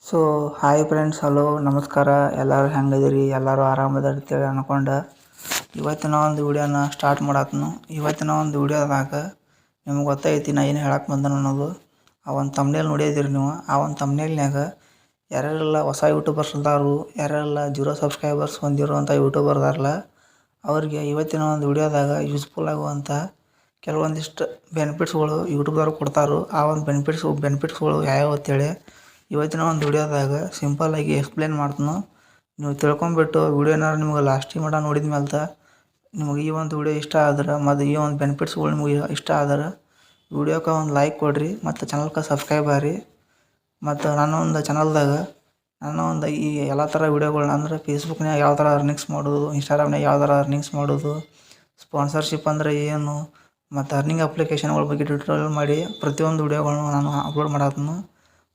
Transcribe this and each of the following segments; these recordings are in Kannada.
ಸೊ ಹಾಯ್ ಫ್ರೆಂಡ್ಸ್, ಹಲೋ ನಮಸ್ಕಾರ. ಎಲ್ಲರೂ ಹೆಂಗದಿರಿ? ಎಲ್ಲರೂ ಆರಾಮದಾರ ಅಂತೇಳಿ ಅನ್ಕೊಂಡು ಇವತ್ತಿನ ಒಂದು ವಿಡಿಯೋನ ಸ್ಟಾರ್ಟ್ ಮಾಡತ್ನು. ಇವತ್ತಿನ ಒಂದು ವಿಡಿಯೋದಾಗ ನಿಮ್ಗೆ ಗೊತ್ತೈತಿ ನಾ ಏನು ಹೇಳಕ್ಕೆ ಬಂದನು ಅನ್ನೋದು. ಆ ಒಂದು ತಮ್ನೇಲ್ ನೋಡಿದಿರಿ ನೀವು. ಆ ಒಂದು ತಮ್ನೇಲ್ನಾಗ ಯಾರ್ಯಾರೆಲ್ಲ ಹೊಸ ಯೂಟ್ಯೂಬರ್ಸ್ ಇದ್ದಾರು, ಯಾರ್ಯಾರೆಲ್ಲ 0 ಸಬ್ಸ್ಕ್ರೈಬರ್ಸ್ ಹೊಂದಿರುವಂಥ ಯೂಟ್ಯೂಬರ್ ಇದಾರಲ್ಲ, ಅವ್ರಿಗೆ ಇವತ್ತಿನ ಒಂದು ವಿಡಿಯೋದಾಗ ಯೂಸ್ಫುಲ್ ಆಗುವಂಥ ಕೆಲವೊಂದಿಷ್ಟು ಬೆನಿಫಿಟ್ಸ್ಗಳು ಯೂಟ್ಯೂಬ್ದವ್ರು ಕೊಡ್ತಾರೋ. ಆ ಒಂದು ಬೆನಿಫಿಟ್ಸ್ಗಳು ಯಾವ್ಯಾವ ಅಂತೇಳಿ ಇವತ್ತಿನ ಒಂದು ವಿಡಿಯೋದಾಗ ಸಿಂಪಲ್ಲಾಗಿ ಎಕ್ಸ್ಪ್ಲೇನ್ ಮಾಡ್ತೀನಿ. ನೀವು ತಿಳ್ಕೊಂಬಿಟ್ಟು ವಿಡಿಯೋನಾರು ನಿಮ್ಗೆ ಲಾಸ್ಟಿಗೆ ಮಟ ನೋಡಿದ ಮೇಲೆ ನಿಮಗೆ ಈ ಒಂದು ವಿಡಿಯೋ ಇಷ್ಟ ಆದ್ರೆ ಮತ್ತು ಈ ಒಂದು ಬೆನಿಫಿಟ್ಸ್ಗಳು ನಿಮಗೆ ಇಷ್ಟ ಆದ್ರೆ ವಿಡಿಯೋಕ್ಕೆ ಒಂದು ಲೈಕ್ ಕೊಡಿರಿ ಮತ್ತು ಚಾನಲ್ಗೆ ಸಬ್ಸ್ಕ್ರೈಬ್ ಆಗಿರಿ. ಮತ್ತು ನನ್ನ ಒಂದು ಚಾನಲ್ದಾಗ ನನ್ನ ಒಂದು ಈ ಎಲ್ಲ ಥರ ವಿಡಿಯೋಗಳನ್ನ ಅಂದರೆ ಫೇಸ್ಬುಕ್ನಾಗ ಯಾವ ಥರ ಅರ್ನಿಂಗ್ಸ್ ಮಾಡೋದು, ಇನ್ಸ್ಟಾಗ್ರಾಮ್ನಾಗ ಯಾವ ಥರ ಅರ್ನಿಂಗ್ಸ್ ಮಾಡೋದು, ಸ್ಪಾನ್ಸರ್ಶಿಪ್ ಅಂದರೆ ಏನು, ಮತ್ತು ಅರ್ನಿಂಗ್ ಅಪ್ಲಿಕೇಶನ್ಗಳ ಬಗ್ಗೆ ಟ್ಯೂಟೋರಿಯಲ್ ಮಾಡಿ ಪ್ರತಿಯೊಂದು ವಿಡಿಯೋಗಳನ್ನ ನಾನು ಅಪ್ಲೋಡ್ ಮಾಡತ್ತೀನಿ.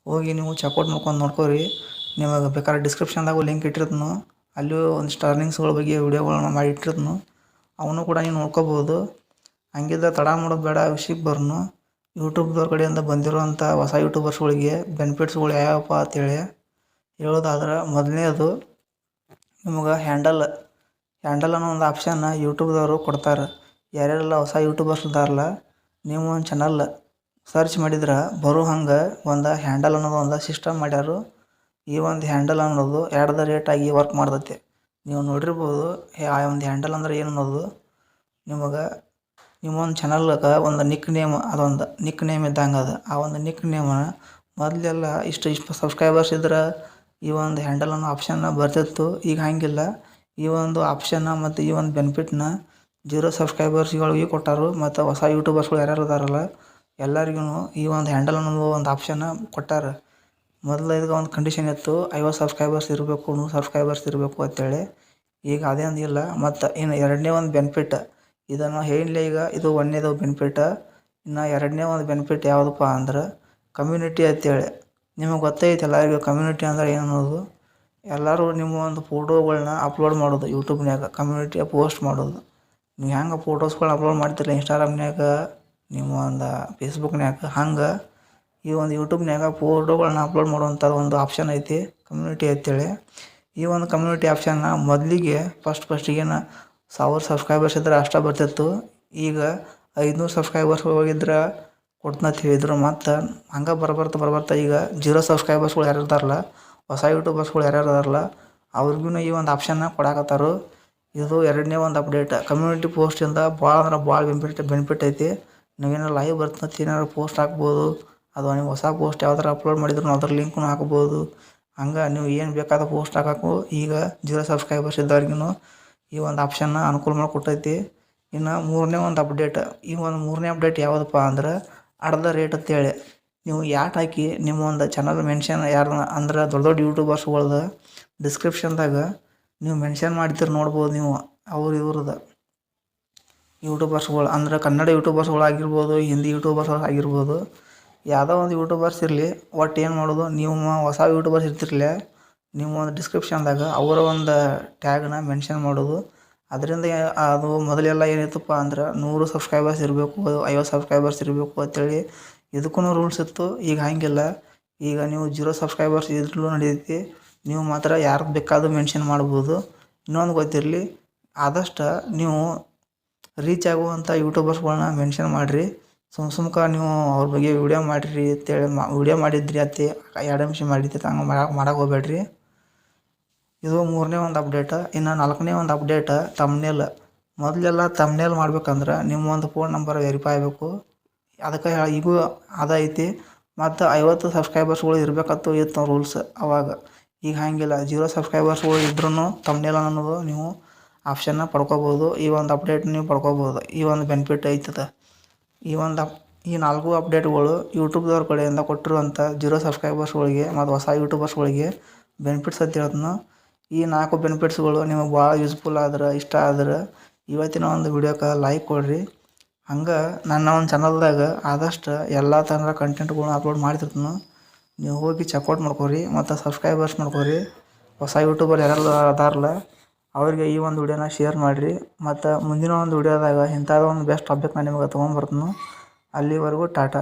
ಹೋಗಿ ನೀವು ಚೆಕ್ಔಟ್ ಮಾಡ್ಕೊಂಡು ನೋಡ್ಕೊರಿ. ನಿಮಗೆ ಬೇಕಾದ್ರೆ ಡಿಸ್ಕ್ರಿಪ್ಷನ್ದಾಗೂ ಲಿಂಕ್ ಇಟ್ಟಿರ್ತೀನಿ. ಅಲ್ಲಿಯೂ ಒಂದಿಷ್ಟು ಅರ್ನಿಂಗ್ಸ್ಗಳ ಬಗ್ಗೆ ವಿಡಿಯೋಗಳನ್ನ ಮಾಡಿ ಇಟ್ಟಿರ್ತೀನಿ. ಅವನು ಕೂಡ ನೀವು ನೋಡ್ಕೋಬೋದು. ಹಂಗಿದ್ರೆ ತಡ ಮಾಡೋದು ಬೇಡ, ವಿಷಯಕ್ಕೆ ಬರ್ನು. ಯೂಟ್ಯೂಬ್ದವ್ರ ಕಡೆಯಿಂದ ಬಂದಿರುವಂಥ ಹೊಸ ಯೂಟ್ಯೂಬರ್ಸ್ಗಳಿಗೆ ಬೆನಿಫಿಟ್ಸ್ಗಳು ಯಾವಪ್ಪ ಅಂತೇಳಿ ಹೇಳೋದಾದ್ರೆ, ಮೊದಲನೇದು ನಿಮಗೆ ಹ್ಯಾಂಡಲ್ ಅನ್ನೋ ಒಂದು ಆಪ್ಷನ್ನ ಯೂಟ್ಯೂಬ್ದವರು ಕೊಡ್ತಾರೆ. ಯಾರ್ಯಾರೆಲ್ಲ ಹೊಸ ಯೂಟ್ಯೂಬರ್ಸ್ ಇದ್ದಾರಲ್ಲ, ನೀವು ಒಂದು ಚಾನಲ್ ಸರ್ಚ್ ಮಾಡಿದ್ರೆ ಬರೋ ಹಂಗೆ ಒಂದು ಹ್ಯಾಂಡಲ್ ಅನ್ನೋದು ಒಂದು ಸಿಸ್ಟಮ್ ಮಾಡ್ಯಾರು. ಈ ಒಂದು ಹ್ಯಾಂಡಲ್ ಅನ್ನೋದು ರೇಟಾಗಿ ವರ್ಕ್ ಮಾಡ್ತೈತಿ. ನೀವು ನೋಡಿರ್ಬೋದು ಆ ಒಂದು ಹ್ಯಾಂಡಲ್ ಅಂದ್ರೆ ಏನು ಅನ್ನೋದು. ನಿಮಗೆ ನಿಮ್ಮೊಂದು ಚಾನಲ್ಗೆ ಒಂದು ನಿಕ್ ನೇಮ್, ಅದೊಂದು ನಿಕ್ ನೇಮ್ ಇದ್ದಂಗೆ ಅದು. ಆ ಒಂದು ನಿಕ್ ನೇಮನ್ನ ಮೊದಲೆಲ್ಲ ಇಷ್ಟು ಸಬ್ಸ್ಕ್ರೈಬರ್ಸ್ ಇದ್ರೆ ಈ ಒಂದು ಹ್ಯಾಂಡಲ್ ಅನ್ನೋ ಆಪ್ಷನ್ನ ಬರ್ತಿತ್ತು. ಈಗ ಹಂಗಿಲ್ಲ. ಈ ಒಂದು ಆಪ್ಷನ್ನ ಮತ್ತು ಈ ಒಂದು ಬೆನಿಫಿಟ್ನ 0 ಸಬ್ಸ್ಕ್ರೈಬರ್ಸ್ಗಳಿಗೆ ಕೊಟ್ಟಾರು. ಮತ್ತು ಹೊಸ ಯೂಟ್ಯೂಬರ್ಸ್ಗಳು ಯಾರ್ಯಾರು ಇದಾರಲ್ಲ ಎಲ್ಲರಿಗೂ ಈ ಒಂದು ಹ್ಯಾಂಡಲ್ ಅನ್ನೋದು ಒಂದು ಆಪ್ಷನ್ನ ಕೊಟ್ಟಾರ. ಮೊದಲು ಇದಕ್ಕೆ ಒಂದು ಕಂಡೀಷನ್ ಇತ್ತು, 50 ಸಬ್ಸ್ಕ್ರೈಬರ್ಸ್ ಇರಬೇಕು, 100 ಸಬ್ಸ್ಕ್ರೈಬರ್ಸ್ ಇರಬೇಕು ಅಂತೇಳಿ. ಈಗ ಅದೇನು ಇಲ್ಲ. ಮತ್ತು ಇನ್ನು ಎರಡನೇ ಒಂದು ಬೆನಿಫಿಟ್ ಇದನ್ನು ಹೇಳಿಲ್ಲ. ಈಗ ಇದು ಒಂದನೇದು ಬೆನಿಫಿಟ್. ಇನ್ನು ಎರಡನೇ ಒಂದು ಬೆನಿಫಿಟ್ ಯಾವುದಪ್ಪ ಅಂದ್ರೆ ಕಮ್ಯುನಿಟಿ ಅಂತೇಳಿ. ನಿಮಗೆ ಗೊತ್ತೈತೆ ಎಲ್ಲರಿಗೂ ಕಮ್ಯುನಿಟಿ ಅಂದ್ರೆ ಏನು ಅನ್ನೋದು. ಎಲ್ಲರೂ ನಿಮ್ಮ ಒಂದು ಫೋಟೋಗಳನ್ನ ಅಪ್ಲೋಡ್ ಮಾಡೋದು ಯೂಟ್ಯೂಬ್ನಾಗ, ಕಮ್ಯುನಿಟಿಯ ಪೋಸ್ಟ್ ಮಾಡೋದು. ನೀವು ಹೆಂಗೆ ಫೋಟೋಸ್ಗಳನ್ನ ಅಪ್ಲೋಡ್ ಮಾಡ್ತಿರಲ್ಲ ಇನ್ಸ್ಟಾಗ್ರಾಮ್ನಾಗ, ನಿಮ್ಮ ಒಂದು ಫೇಸ್ಬುಕ್ನಾಗ, ಹಂಗೆ ಈ ಒಂದು ಯೂಟ್ಯೂಬ್ನಾಗ ಫೋಟೋಗಳನ್ನ ಅಪ್ಲೋಡ್ ಮಾಡುವಂಥದ್ದು ಒಂದು ಆಪ್ಷನ್ ಐತಿ, ಕಮ್ಯುನಿಟಿ ಅಂತೇಳಿ. ಈ ಒಂದು ಕಮ್ಯುನಿಟಿ ಆಪ್ಷನ್ನ ಮೊದಲಿಗೆ ಫಸ್ಟಿಗೇನು 1000 ಸಬ್ಸ್ಕ್ರೈಬರ್ಸ್ ಇದ್ರೆ ಅಷ್ಟೇ ಬರ್ತಿತ್ತು. ಈಗ 500 ಸಬ್ಸ್ಕ್ರೈಬರ್ಸ್ ಹೋಗಿದ್ರೆ ಕೊಡ್ತಂತ ಹೇಳಿದ್ರು. ಮತ್ತು ಹಂಗೆ ಬರ್ಬರ್ತಾ ಈಗ 0 ಸಬ್ಸ್ಕ್ರೈಬರ್ಸ್ಗಳು ಯಾರು ಇರ್ತಾರಲ್ಲ, ಹೊಸ ಯೂಟ್ಯೂಬರ್ಸ್ಗಳು ಯಾರ್ಯಾರು ಇದಾರಲ್ಲ ಅವ್ರಿಗೂ ಈ ಒಂದು ಆಪ್ಷನ್ನ ಕೊಡಾಕತ್ತಾರು. ಇದು ಎರಡನೇ ಒಂದು ಅಪ್ಡೇಟ್. ಕಮ್ಯುನಿಟಿ ಪೋಸ್ಟಿಂದ ಭಾಳ ಅಂದ್ರೆ ಭಾಳ ಬೆನಿಫಿಟ್ ಐತಿ. ನೀವೇನಾರು ಲೈವ್ ಬರ್ತಂತ ಏನಾರು ಪೋಸ್ಟ್ ಹಾಕ್ಬೋದು. ಅದು ನೀವು ಹೊಸ ಪೋಸ್ಟ್ ಯಾವ್ದಾರು ಅಪ್ಲೋಡ್ ಮಾಡಿದ್ರು ಅದ್ರ ಲಿಂಕ್ನು ಹಾಕ್ಬೋದು. ಹಂಗೆ ನೀವು ಏನು ಬೇಕಾದ ಪೋಸ್ಟ್ ಹಾಕಕ್ಕೂ ಈಗ 0 ಸಬ್ಸ್ಕ್ರೈಬರ್ಸ್ ಇದ್ದವ್ರಿಗೂ ಈ ಒಂದು ಆಪ್ಷನ್ನ ಅನುಕೂಲ ಮಾಡಿಕೊಟ್ಟೈತಿ. ಇನ್ನು ಮೂರನೇ ಒಂದು ಅಪ್ಡೇಟ್. ಈ ಒಂದು ಮೂರನೇ ಅಪ್ಡೇಟ್ ಯಾವುದಪ್ಪ ಅಂದ್ರೆ ರೇಟ್ ಅಂತೇಳಿ. ನೀವು ಯಾಟ್ ಹಾಕಿ ನಿಮ್ಮ ಒಂದು ಚಾನಲ್ ಮೆನ್ಷನ್ ಯಾರನ್ನ ಅಂದ್ರೆ ದೊಡ್ಡ ಯೂಟ್ಯೂಬರ್ಸ್ಗಳ್ದು ಡಿಸ್ಕ್ರಿಪ್ಷನ್ದಾಗ ನೀವು ಮೆನ್ಷನ್ ಮಾಡ್ತೀರಿ ನೋಡ್ಬೋದು ನೀವು. ಇವ್ರದ್ದು ಯೂಟ್ಯೂಬರ್ಸ್ಗಳು ಅಂದ್ರೆ ಕನ್ನಡ ಯೂಟ್ಯೂಬರ್ಸ್ಗಳು ಆಗಿರ್ಬೋದು, ಹಿಂದಿ ಯೂಟ್ಯೂಬರ್ಸ್ ಆಗಿರ್ಬೋದು, ಯಾವುದೋ ಒಂದು ಯೂಟ್ಯೂಬರ್ಸ್ ಇರಲಿ. ಒಟ್ಟು ಏನು ಮಾಡೋದು, ನೀವು ಹೊಸ ಯೂಟ್ಯೂಬರ್ಸ್ ಇರ್ತಿರಲಿ, ನೀವು ಒಂದು ಡಿಸ್ಕ್ರಿಪ್ಷನ್ದಾಗ ಅವರ ಒಂದು ಟ್ಯಾಗ್ನ ಮೆನ್ಷನ್ ಮಾಡೋದು. ಅದರಿಂದ ಅದು ಮೊದಲೆಲ್ಲ ಏನಿತ್ತಪ್ಪ ಅಂದ್ರೆ 100 ಸಬ್ಸ್ಕ್ರೈಬರ್ಸ್ ಇರಬೇಕು, 50 ಸಬ್ಸ್ಕ್ರೈಬರ್ಸ್ ಇರಬೇಕು ಅಂತೇಳಿ ಇದಕ್ಕೂ ರೂಲ್ಸ್ ಇತ್ತು. ಈಗ ಹಂಗಿಲ್ಲ. ಈಗ ನೀವು 0 ಸಬ್ಸ್ಕ್ರೈಬರ್ಸ್ ಇದ್ರೂ ನಡೀತೈತಿ. ನೀವು ಮಾತ್ರ ಯಾರು ಬೇಕಾದ್ರೂ ಮೆನ್ಷನ್ ಮಾಡ್ಬೋದು. ಇನ್ನೊಂದು ಗೊತ್ತಿರಲಿ, ಆದಷ್ಟು ನೀವು ರೀಚ್ ಆಗುವಂಥ ಯೂಟ್ಯೂಬರ್ಸ್ಗಳನ್ನ ಮೆನ್ಷನ್ ಮಾಡಿರಿ. ಸುಮ್ಕ ನೀವು ಅವ್ರ ಬಗ್ಗೆ ವಿಡಿಯೋ ಮಾಡಿರಿ ಅಂತೇಳಿ ವಿಡಿಯೋ ಮಾಡಿದ್ರಿ ಅತ್ತೆ 2 ನಿಮಿಷ ಮಾಡಿದ್ರಿ ಹಂಗೆ ಮಾಡಕ್ಕೆ ಹೋಗ್ಬೇಡ್ರಿ. ಇದು ಮೂರನೇ ಒಂದು ಅಪ್ಡೇಟ್. ಇನ್ನು ನಾಲ್ಕನೇ ಒಂದು ಅಪ್ಡೇಟ್ ತಮ್ನೇಲ್. ಮೊದಲೆಲ್ಲ ತಮ್ನೇಲ್ ಮಾಡ್ಬೇಕಂದ್ರೆ ನಿಮ್ಮ ಒಂದು ಫೋನ್ ನಂಬರ್ ವೆರಿಫೈ ಆಗಬೇಕು. ಅದಕ್ಕೆ ಈಗೂ ಅದೈತಿ. ಮತ್ತು 50 ಸಬ್ಸ್ಕ್ರೈಬರ್ಸ್ಗಳು ಇರಬೇಕಂತೂ ಇತ್ತು ರೂಲ್ಸ್ ಅವಾಗ. ಈಗ ಹಾಗಿಲ್ಲ. 0 ಸಬ್ಸ್ಕ್ರೈಬರ್ಸ್ಗಳು ಇದ್ರೂ ತಮ್ನೇಲ್ ಅನ್ನೋದು ನೀವು ಆಪ್ಷನ್ನ ಪಡ್ಕೋಬೋದು. ಈ ಒಂದು ಅಪ್ಡೇಟ್ ನೀವು ಪಡ್ಕೋಬೋದು. ಈ ಒಂದು ಬೆನಿಫಿಟ್ ಐತದ. ಈ 4 ಅಪ್ಡೇಟ್ಗಳು ಯೂಟ್ಯೂಬ್ದವ್ರ ಕಡೆಯಿಂದ ಕೊಟ್ಟಿರುವಂಥ 0 ಸಬ್ಸ್ಕ್ರೈಬರ್ಸ್ಗಳಿಗೆ ಮತ್ತು ಹೊಸ ಯೂಟ್ಯೂಬರ್ಸ್ಗಳಿಗೆ ಬೆನಿಫಿಟ್ಸ್ ಅಂತ ಹೇಳ್ತೀನಿ. ಈ 4 ಬೆನಿಫಿಟ್ಸ್ಗಳು ನಿಮಗೆ ಭಾಳ ಯೂಸ್ಫುಲ್ ಆದ್ರೆ, ಇಷ್ಟ ಆದ್ರೆ ಇವತ್ತಿನ ಒಂದು ವಿಡಿಯೋಕ್ಕೆ ಲೈಕ್ ಕೊಡಿರಿ. ಹಂಗೆ ನನ್ನ ಒಂದು ಚಾನಲ್ದಾಗ ಆದಷ್ಟು ಎಲ್ಲ ಥರದ ಕಂಟೆಂಟ್ಗಳನ್ನ ಅಪ್ಲೋಡ್ ಮಾಡ್ತಿರ್ತೀನಿ. ನೀವು ಹೋಗಿ ಚೆಕ್ಔಟ್ ಮಾಡ್ಕೊರಿ ಮತ್ತು ಸಬ್ಸ್ಕ್ರೈಬರ್ಸ್ ಮಾಡ್ಕೊರಿ. ಹೊಸ ಯೂಟ್ಯೂಬರ್ ಯಾರೆಲ್ಲ ಅದಾರಲ್ಲ ಅವ್ರಿಗೆ ಈ ಒಂದು ವಿಡಿಯೋನ ಶೇರ್ ಮಾಡಿರಿ. ಮತ್ತು ಮುಂದಿನ ಒಂದು ವಿಡಿಯೋದಾಗ ಇಂಥದ್ದು ಒಂದು ಬೆಸ್ಟ್ ಟಾಪಿಕ್ ನಾನು ನಿಮಗೆ ತೊಗೊಂಬರ್ತೀನಿ. ಅಲ್ಲಿವರೆಗೂ ಟಾಟಾ.